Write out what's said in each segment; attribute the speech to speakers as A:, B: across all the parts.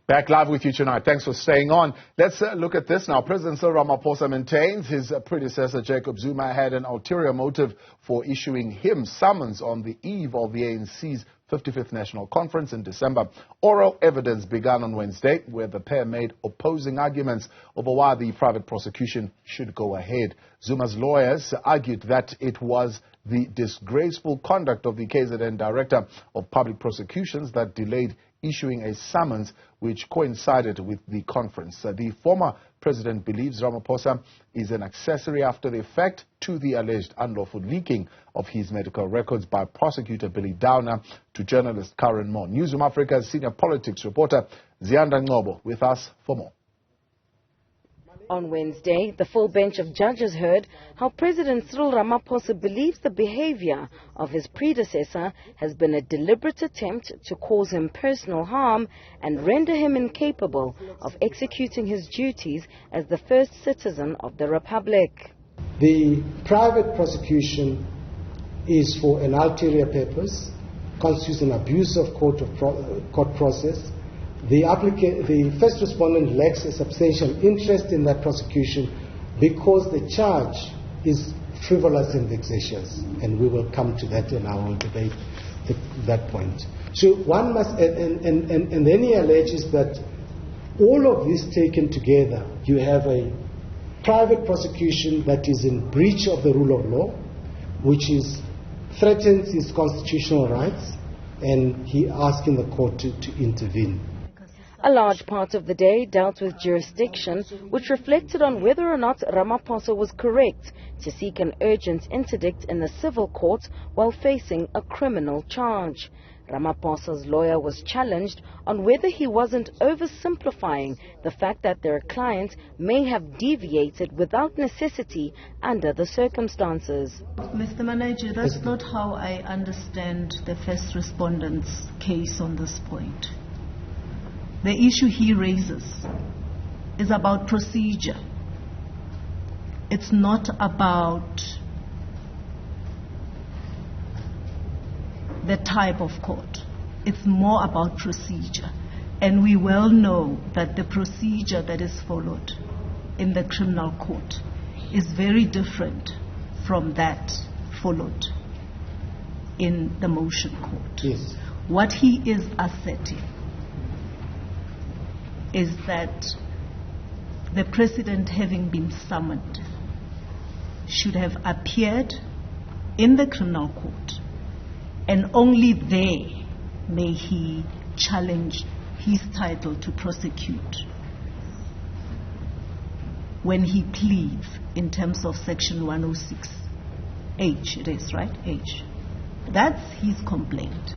A: Back live with you tonight. Thanks for staying on. Let's look at this now. President Cyril Ramaphosa maintains his predecessor Jacob Zuma had an ulterior motive for issuing him summons on the eve of the ANC's 55th National Conference in December. Oral evidence began on Wednesday, where the pair made opposing arguments over why the private prosecution should go ahead. Zuma's lawyers argued that it was the disgraceful conduct of the KZN Director of Public Prosecutions that delayed issuing a summons which coincided with the conference. The former president believes Ramaphosa is an accessory after the fact to the alleged unlawful leaking of his medical records by prosecutor Billy Downer to journalist Karen Moore. Newsroom Africa's senior politics reporter Zianda Ngobo with us for more.
B: On Wednesday, the full bench of judges heard how President Cyril Ramaphosa believes the behavior of his predecessor has been a deliberate attempt to cause him personal harm and render him incapable of executing his duties as the first citizen of the Republic.
C: The private prosecution is for an ulterior purpose, constitutes an abuse of court process. The first respondent lacks a substantial interest in that prosecution because the charge is frivolous and vexatious, and we will come to that and I will debate that point. So one must, and then he alleges that all of this taken together, you have a private prosecution that is in breach of the rule of law, which threatens his constitutional rights, and he asking the court to intervene.
B: A large part of the day dealt with jurisdiction, which reflected on whether or not Ramaphosa was correct to seek an urgent interdict in the civil court while facing a criminal charge. Ramaphosa's lawyer was challenged on whether he wasn't oversimplifying the fact that their client may have deviated without necessity under the circumstances.
D: Mr. Manager, that's not how I understand the first respondent's case on this point. The issue he raises is about procedure. It's not about the type of court. It's more about procedure. And we well know that the procedure that is followed in the criminal court is very different from that followed in the motion court.
C: Yes.
D: What he is asserting is that the president, having been summoned, should have appeared in the criminal court, and only there may he challenge his title to prosecute when he pleads in terms of section 106H, it is, right? H. That's his complaint.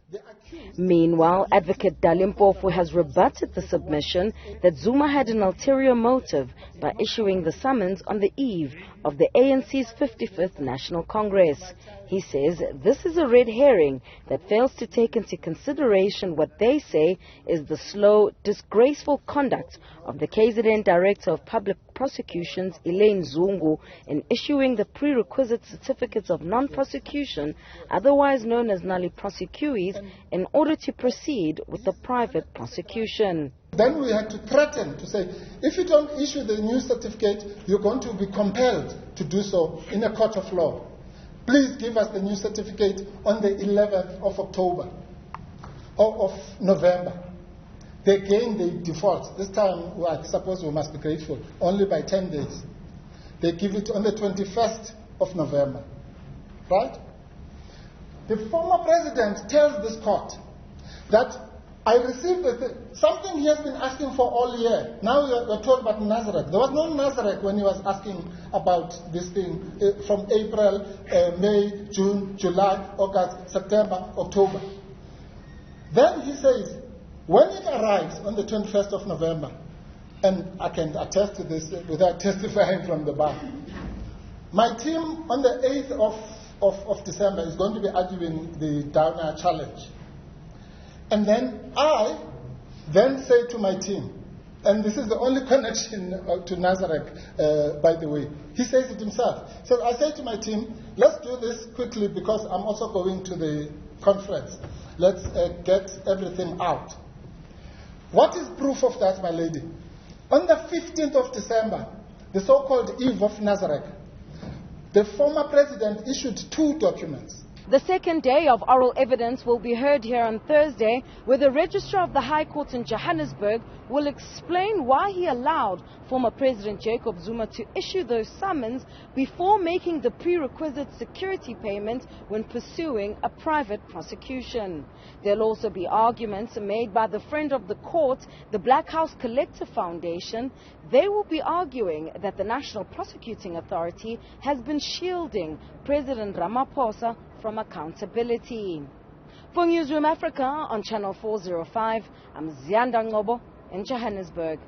B: Meanwhile, Advocate Dalimpofu has rebutted the submission that Zuma had an ulterior motive by issuing the summons on the eve of the ANC's 55th National Congress. He says this is a red herring that fails to take into consideration what they say is the slow, disgraceful conduct of the KZN Director of Public Prosecutions, Elaine Zungu, in issuing the prerequisite certificates of non-prosecution, otherwise known as nulli prosecuis, in order to proceed with the private prosecution.
E: Then we had to threaten to say, if you don't issue the new certificate, you're going to be compelled to do so in a court of law. Please give us the new certificate on the 11th of October or of November. Again, they default. This time, well, I suppose we must be grateful, only by 10 days. They give it on the 21st of November. Right? The former president tells this court that I received something he has been asking for all year. Now we're told about Nazareth. There was no Nazareth when he was asking about this thing from April, May, June, July, August, September, October. Then he says, when it arrives on the 21st of November, and I can attest to this without testifying from the bar, my team on the 8th of December is going to be arguing the Downer challenge. And then I say to my team, and this is the only connection to Nazareth, by the way. He says it himself. So I say to my team, let's do this quickly because I'm also going to the conference. Let's get everything out. What is proof of that, my lady? On the 15th of December, the so-called Eve of Nazareth, the former president issued 2 documents.
B: The second day of oral evidence will be heard here on Thursday, where the Registrar of the High Court in Johannesburg will explain why he allowed former President Jacob Zuma to issue those summons before making the prerequisite security payment when pursuing a private prosecution. There'll also be arguments made by the friend of the court, the Black House Collective Foundation. They will be arguing that the National Prosecuting Authority has been shielding President Ramaphosa from accountability. For Newsroom Africa on Channel 405, I'm Ziyanda Ngobo in Johannesburg.